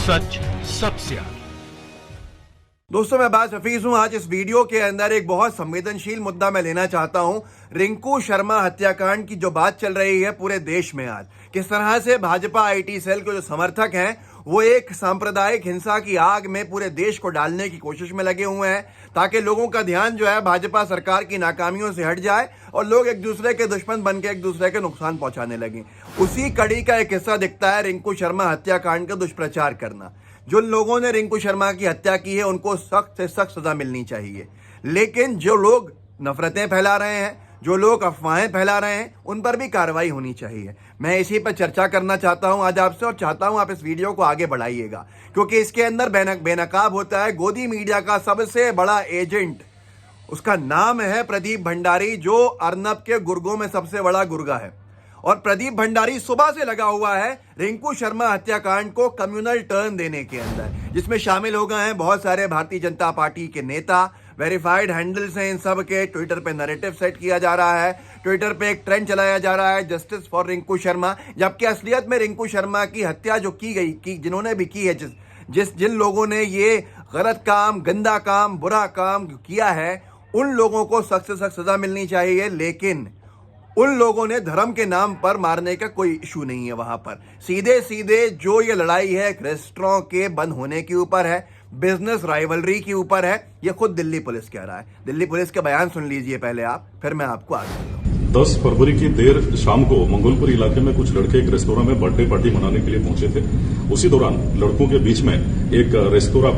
सच सबसे आगे। दोस्तों, मैं अब्बास हफीज हूं। आज इस वीडियो के अंदर एक बहुत संवेदनशील मुद्दा मैं लेना चाहता हूं। रिंकू शर्मा हत्याकांड की जो बात चल रही है पूरे देश में, आज किस तरह से भाजपा आईटी सेल के जो समर्थक हैं वो एक सांप्रदायिक हिंसा की आग में पूरे देश को डालने की कोशिश में लगे हुए हैं, ताकि लोगों का ध्यान जो है भाजपा सरकार की नाकामियों से हट जाए और लोग एक दूसरे के दुश्मन बन के एक दूसरे के नुकसान पहुंचाने लगे। उसी कड़ी का एक हिस्सा दिखता है रिंकू शर्मा हत्याकांड का दुष्प्रचार करना। जो लोगों ने रिंकू शर्मा की हत्या की है उनको सख्त से सख्त सजा मिलनी चाहिए, लेकिन जो लोग नफरतें फैला रहे हैं, जो लोग अफवाहें फैला रहे हैं, उन पर भी कार्रवाई होनी चाहिए। मैं इसी पर चर्चा करना चाहता हूं आज आपसे, और चाहता हूं आप इस वीडियो को आगे बढ़ाइएगा, क्योंकि इसके अंदर बेनकाब होता है गोदी मीडिया का सबसे बड़ा एजेंट। उसका नाम है प्रदीप भंडारी, जो अर्नब के गुर्गों में सबसे बड़ा गुर्गा है। और प्रदीप भंडारी सुबह से लगा हुआ है रिंकू शर्मा हत्याकांड को कम्युनल टर्न देने के अंदर, जिसमें शामिल हो गए हैं बहुत सारे भारतीय जनता पार्टी के नेता। वेरीफाइड हैंडल्स हैं इन सब के। ट्विटर पे नैरेटिव सेट किया जा रहा है, ट्विटर पे एक ट्रेंड चलाया जा रहा है जस्टिस फॉर रिंकू शर्मा, जबकि असलियत में रिंकू शर्मा की हत्या जो की गई, जिन्होंने भी की है, जिन लोगों ने ये गलत काम, गंदा काम, बुरा काम किया है, उन लोगों को सख्त से सख्त सजा मिलनी चाहिए। लेकिन उन लोगों ने धर्म के नाम पर मारने का कोई इशू नहीं है। वहां पर सीधे सीधे जो ये लड़ाई है रेस्टोरेंट के बंद होने के ऊपर है, बिजनेस राइवलरी के ऊपर है। ये खुद दिल्ली पुलिस कह रहा है। दिल्ली पुलिस के बयान सुन लीजिए पहले आप, फिर मैं आपको आगे बताऊं। 10 फरवरी की देर शाम को मंगोलपुर इलाके में कुछ लड़के एक रेस्तोरां में बर्थडे पार्टी मनाने के लिए पहुंचे थे। उसी दौरान लड़कों के बीच में एक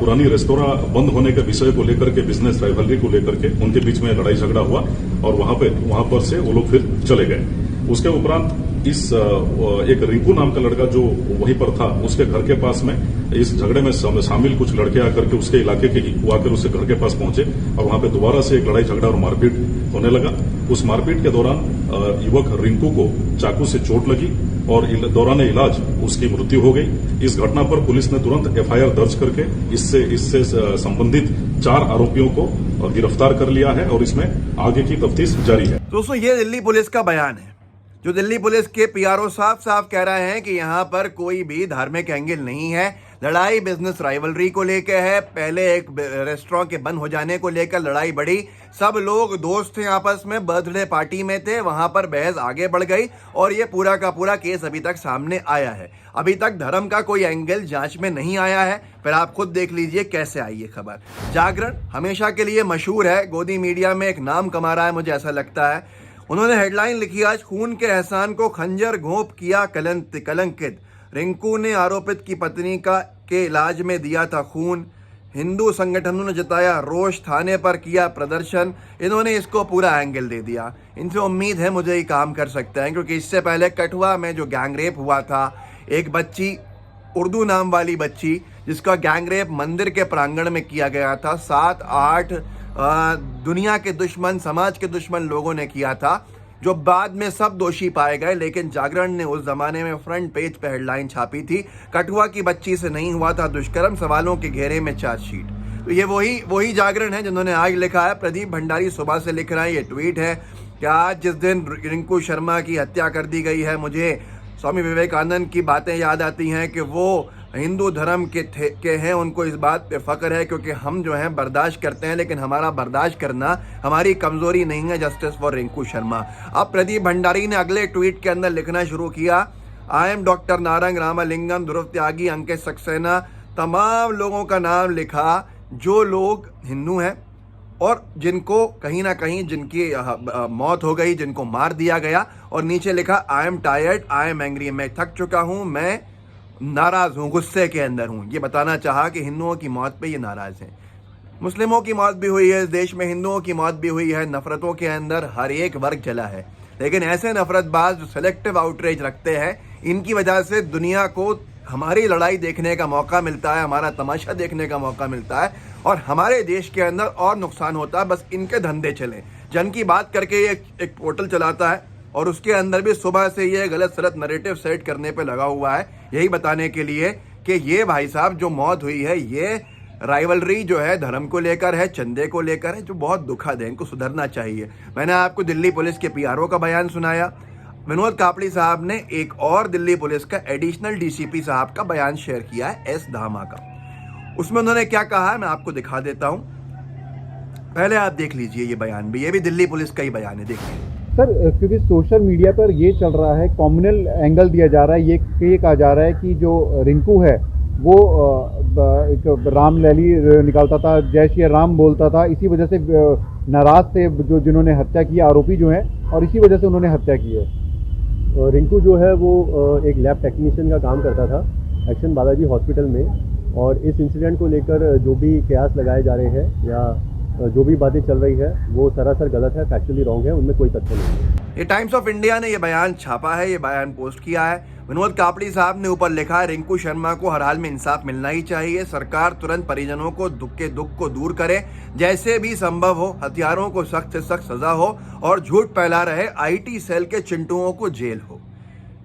पुरानी रेस्तोरां बंद होने के विषय को लेकर के, बिजनेस राइवलरी को लेकर के उनके बीच में लड़ाई झगड़ा हुआ और वहां पर से वो लोग फिर चले गए। उसके उपरांत एक रिंकू नाम का लड़का जो वहीं पर था, उसके घर के पास में इस झगड़े में शामिल कुछ लड़के आकर के उसके इलाके के आकर उसके घर के पास पहुंचे और वहां पे दोबारा से एक लड़ाई झगड़ा और मारपीट होने लगा। उस मारपीट के दौरान युवक रिंकू को चाकू से चोट लगी और दौरान इलाज उसकी मृत्यु हो गई। इस घटना पर पुलिस ने तुरंत एफआईआर दर्ज करके इससे संबंधित 4 आरोपियों को गिरफ्तार कर लिया है और इसमें आगे की तफ्तीश जारी है। दोस्तों, ये दिल्ली पुलिस का बयान है, जो दिल्ली पुलिस के पीआरओ साफ कह रहे हैं कि यहां पर कोई भी धार्मिक एंगल नहीं है। लड़ाई बिजनेस राइवलरी को लेकर है। पहले एक रेस्टोरेंट के बंद हो जाने को लेकर लड़ाई बढ़ी। सब लोग दोस्त थे, आपस में बर्थडे पार्टी में थे, वहां पर बहस आगे बढ़ गई और ये पूरा का पूरा केस अभी तक सामने आया है। अभी तक धर्म का कोई एंगल जांच में नहीं आया है। फिर आप खुद देख लीजिए कैसे आई ये खबर। जागरण हमेशा के लिए मशहूर है, गोदी मीडिया में एक नाम कमा रहा है, मुझे ऐसा लगता है। उन्होंने हेडलाइन लिखी, आज खून के एहसान को खंजर घोंप किया कलंकित। रिंकू ने आरोपित की पत्नी के इलाज में दिया था खून। हिंदू संगठनों ने जताया रोष, थाने पर किया प्रदर्शन। इन्होंने इसको पूरा एंगल दे दिया। इनसे उम्मीद है मुझे ये काम कर सकते हैं, क्योंकि इससे पहले कठुआ में जो गैंगरेप हुआ था, एक बच्ची, उर्दू नाम वाली बच्ची, जिसका गैंगरेप मंदिर के प्रांगण में किया गया था, 7-8 दुनिया के दुश्मन, समाज के दुश्मन लोगों ने किया था, जो बाद में सब दोषी पाए गए। लेकिन जागरण ने उस जमाने में फ्रंट पेज पे हेडलाइन छापी थी, कठुआ की बच्ची से नहीं हुआ था दुष्कर्म, सवालों के घेरे में चार्जशीट। तो ये वही जागरण है जिन्होंने आज लिखा है। प्रदीप भंडारी सुबह से लिख रहे हैं, ये ट्वीट है कि आज जिस दिन रिंकू शर्मा की हत्या कर दी गई है, मुझे स्वामी विवेकानंद की बातें याद आती हैं कि वो हिंदू धर्म के हैं। उनको इस बात पे फख्र है, क्योंकि हम जो हैं बर्दाश्त करते हैं, लेकिन हमारा बर्दाश्त करना हमारी कमजोरी नहीं है। Justice for Rinku Sharma. अब प्रदीप भंडारी ने अगले ट्वीट के अंदर लिखना शुरू किया, I am doctor Narang Ramalingam, Dhruv Tyagi, Ankit Saxena. तमाम लोगों का नाम लिखा जो लोग हिंदू हैं और जिनको कहीं ना कहीं जिनकी मौत हो गई, जिनको मार दिया गया। और नीचे लिखा, I am tired, I am angry, मैं थक चुका हूं, मैं नाराज हूं, गुस्से के अंदर हूं। ये बताना चाहा कि हिंदुओं की मौत पे ये नाराज हैं। मुस्लिमों की मौत भी हुई है इस देश में, हिंदुओं की मौत भी हुई है। नफरतों के अंदर हर एक वर्ग जला है, लेकिन ऐसे नफरतबाज जो सेलेक्टिव आउटरीच रखते हैं, इनकी वजह से दुनिया को हमारी लड़ाई देखने का मौका मिलता है, हमारा तमाशा देखने का मौका मिलता है और हमारे देश के अंदर और नुकसान होता है। बस इनके धंधे चले। जन की बात करके एक पोर्टल चलाता है और उसके अंदर भी सुबह से ये गलत सलत नैरेटिव सेट करने पे लगा हुआ है, यही बताने के लिए कि ये भाई साहब जो मौत हुई है, ये राइवलरी जो है धर्म को लेकर है, चंदे को लेकर है, जो बहुत दुखद है। इनको सुधरना चाहिए। मैंने आपको दिल्ली पुलिस के पीआरओ का बयान सुनाया। विनोद कापड़ी साहब ने एक और दिल्ली पुलिस का एडिशनल डीसीपी साहब का बयान शेयर किया है, एस धामा का। उसमें उन्होंने क्या कहा है मैं आपको दिखा देता हूं, पहले आप देख लीजिए ये बयान भी, ये भी दिल्ली पुलिस का ही बयान है, देखिए। सर, क्योंकि सोशल मीडिया पर ये चल रहा है, कॉम्युनल एंगल दिया जा रहा है, ये कहा जा रहा है कि जो रिंकू है वो एक राम रैली निकालता था, जय श्री राम बोलता था, इसी वजह से नाराज थे जो जिन्होंने हत्या की, आरोपी जो हैं, और इसी वजह से उन्होंने हत्या की है। रिंकू जो है वो एक लैब टेक्नीशियन का काम करता था एक्शन बालाजी हॉस्पिटल में, और इस इंसिडेंट को लेकर जो भी कयास लगाए जा रहे हैं या जो भी बातें चल रही है वो सरासर गलत है, फैक्चुअली रॉन्ग है, उनमें कोई तथ्य नहीं है। ये टाइम्स ऑफ इंडिया ने ये बयान छापा है, ये बयान पोस्ट किया है। विनोद कापड़ी साहब ने ऊपर लिखा है, रिंकू शर्मा को हर हाल में इंसाफ मिलना ही चाहिए, सरकार तुरंत परिजनों को दुख को दूर करे, जैसे भी संभव हो हथियारों को सख्त से सख्त सजा हो और झूठ फैला रहे आईटी सेल के चिंटुओं को जेल हो।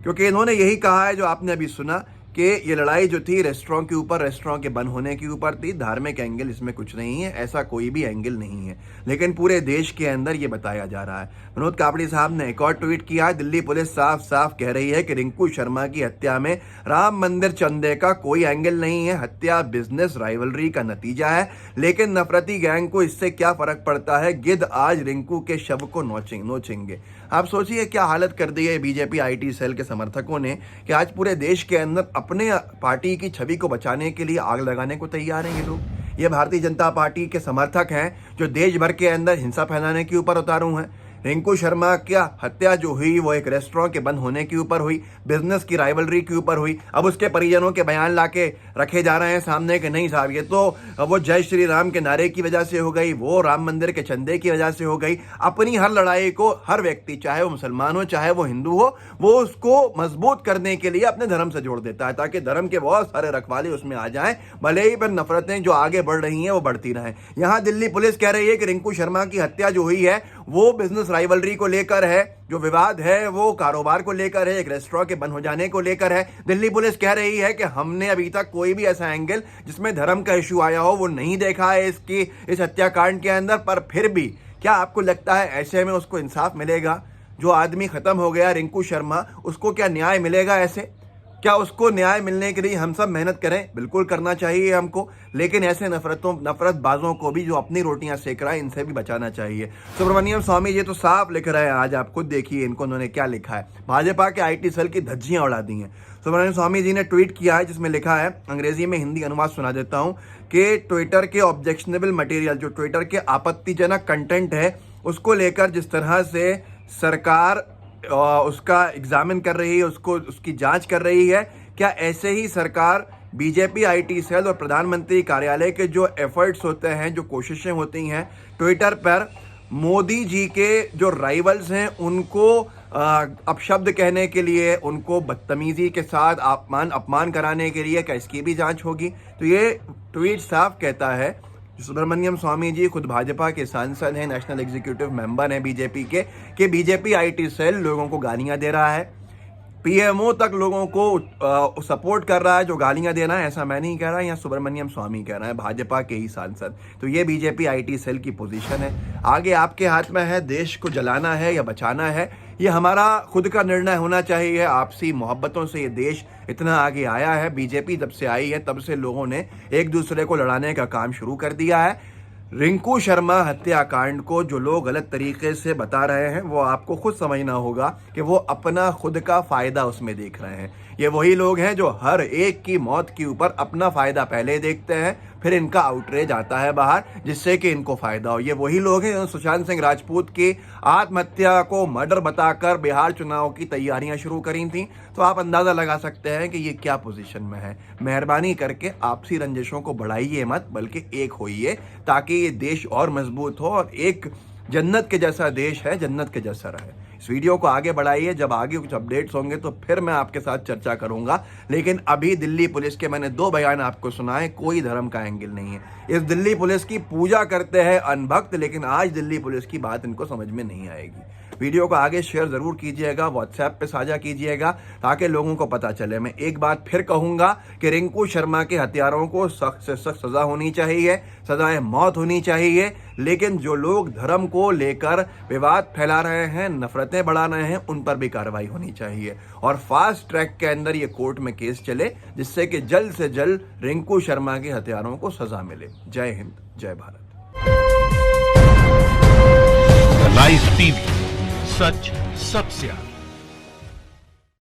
क्योंकि इन्होंने यही कहा है जो आपने अभी सुना कि ये लड़ाई जो थी रेस्टोरेंट के ऊपर, रेस्टोरेंट के बंद होने के ऊपर थी। धार्मिक एंगल इसमें कुछ नहीं है, ऐसा कोई भी एंगल नहीं है, लेकिन पूरे देश के अंदर ये बताया जा रहा है। विनोद कापड़ी साहब ने एक और ट्वीट किया है, दिल्ली पुलिस साफ साफ कह रही है कि रिंकू शर्मा की हत्या में राम मंदिर चंदे का कोई एंगल नहीं है, हत्या बिजनेस राइवलरी का नतीजा है, लेकिन नफरती गैंग को इससे क्या फर्क पड़ता है, गिद्ध आज रिंकू के शव को नोचेंगे। आप सोचिए क्या हालत कर दी है बीजेपी आईटी सेल के समर्थकों ने कि आज पूरे देश के अंदर अपने पार्टी की छवि को बचाने के लिए आग लगाने को तैयार हैं ये लोग। ये भारतीय जनता पार्टी के समर्थक हैं जो देश भर के अंदर हिंसा फैलाने के ऊपर उतारू हैं। रिंकू शर्मा क्या हत्या जो हुई वो एक रेस्टोरेंट के बंद होने के ऊपर हुई, बिजनेस की राइवलरी के ऊपर हुई। अब उसके परिजनों के बयान लाके रखे जा रहे हैं सामने कि नहीं साहब ये तो वो जय श्री राम के नारे की वजह से हो गई, वो राम मंदिर के चंदे की वजह से हो गई। अपनी हर लड़ाई को हर व्यक्ति, चाहे वो मुसलमान हो चाहे वो हिंदू हो, वो उसको मजबूत करने के लिए अपने धर्म से जोड़ देता है ताकि धर्म के बहुत सारे रखवाले उसमें आ जाएं, भले ही पर नफरतें जो आगे बढ़ रही हैं वो बढ़ती रहें। यहाँ दिल्ली पुलिस कह रही है कि रिंकू शर्मा की हत्या जो हुई है वो बिजनेस राइवलरी को लेकर है, जो विवाद है वो कारोबार को लेकर है, एक रेस्टोरेंट के बंद हो जाने को लेकर है। दिल्ली पुलिस कह रही है कि हमने अभी तक कोई भी ऐसा एंगल जिसमें धर्म का इश्यू आया हो वो नहीं देखा है इस हत्याकांड के अंदर। पर फिर भी क्या आपको लगता है ऐसे में उसको इंसाफ मिलेगा? जो आदमी खत्म हो गया रिंकू शर्मा, उसको क्या न्याय मिलेगा? ऐसे क्या उसको न्याय मिलने के लिए हम सब मेहनत करें? बिल्कुल करना चाहिए हमको, लेकिन ऐसे नफरतबाजों को भी जो अपनी रोटियां सेक रहा है इनसे भी बचाना चाहिए। सुब्रमण्यम स्वामी जी तो साफ लिख रहे हैं, आज आप खुद देखिए इनको उन्होंने क्या लिखा है, भाजपा के आईटी सेल की धज्जियां उड़ा दी हैं। सुब्रमण्यम स्वामी जी ने ट्वीट किया है जिसमें लिखा है, अंग्रेजी में हिंदी अनुवाद सुना देता हूं, कि ट्विटर के ऑब्जेक्शनेबल मटेरियल, जो ट्विटर के आपत्तिजनक कंटेंट है उसको लेकर जिस तरह से सरकार उसका एग्जामिन कर रही है, उसकी जांच कर रही है, क्या ऐसे ही सरकार बीजेपी आईटी सेल और प्रधानमंत्री कार्यालय के जो एफर्ट्स होते हैं, जो कोशिशें होती हैं ट्विटर पर मोदी जी के जो राइवल्स हैं उनको अपशब्द कहने के लिए, उनको बदतमीजी के साथ अपमान कराने के लिए, क्या इसकी भी जांच होगी? तो ये ट्वीट साफ कहता है, सुब्रमण्यम स्वामी जी खुद भाजपा के सांसद हैं, नेशनल एग्जीक्यूटिव मेंबर हैं बीजेपी के, कि बीजेपी आईटी सेल लोगों को गालियां दे रहा है, पीएमओ तक लोगों को सपोर्ट कर रहा है जो गालियां दे रहा है। ऐसा मैं नहीं कह रहा, यहाँ सुब्रमण्यम स्वामी कह रहा है, भाजपा के ही सांसद। तो ये बीजेपी आईटी सेल की पोजीशन है। आगे आपके हाथ में है, देश को जलाना है या बचाना है, ये हमारा खुद का निर्णय होना चाहिए। आपसी मोहब्बतों से ये देश इतना आगे आया है, बीजेपी जब से आई है तब से लोगों ने एक दूसरे को लड़ाने का काम शुरू कर दिया है। रिंकू शर्मा हत्याकांड को जो लोग गलत तरीके से बता रहे हैं वो आपको खुद समझना होगा कि वो अपना खुद का फायदा उसमें देख रहे हैं। ये वही लोग हैं जो हर एक की मौत के ऊपर अपना फायदा पहले देखते हैं, फिर इनका आउटरीच आता है बाहर जिससे कि इनको फायदा हो। ये वही लोग हैं जिन्होंने सुशांत सिंह राजपूत की आत्महत्या को मर्डर बताकर बिहार चुनाव की तैयारियां शुरू करी थी। तो आप अंदाजा लगा सकते हैं कि ये क्या पोजीशन में है। मेहरबानी करके आपसी रंजिशों को बढ़ाइए मत, बल्कि एक होइए ताकि ये देश और मजबूत हो और एक जन्नत के जैसा देश है, जन्नत के जैसा रहे। इस वीडियो को आगे बढ़ाइए, जब आगे कुछ अपडेट्स होंगे तो फिर मैं आपके साथ चर्चा करूंगा। लेकिन अभी दिल्ली पुलिस के मैंने 2 बयान आपको सुनाए, कोई धर्म का एंगल नहीं है। इस दिल्ली पुलिस की पूजा करते हैं अनभक्त, लेकिन आज दिल्ली पुलिस की बात इनको समझ में नहीं आएगी। वीडियो को आगे शेयर जरूर कीजिएगा, व्हाट्सएप पे साझा कीजिएगा ताकि लोगों को पता चले। मैं एक बात फिर कहूंगा कि रिंकू शर्मा के हत्यारों को सख्त से सख्त सजा होनी चाहिए, सजाए मौत होनी चाहिए। लेकिन जो लोग धर्म को लेकर विवाद फैला रहे हैं, नफरतें बढ़ा रहे हैं, उन पर भी कार्रवाई होनी चाहिए और फास्ट ट्रैक के अंदर ये कोर्ट में केस चले, जिससे कि जल्द से जल्द रिंकू शर्मा के हत्यारों को सजा मिले। जय हिंद, जय भारत। लाइव टीवी, सच सबसे आगे।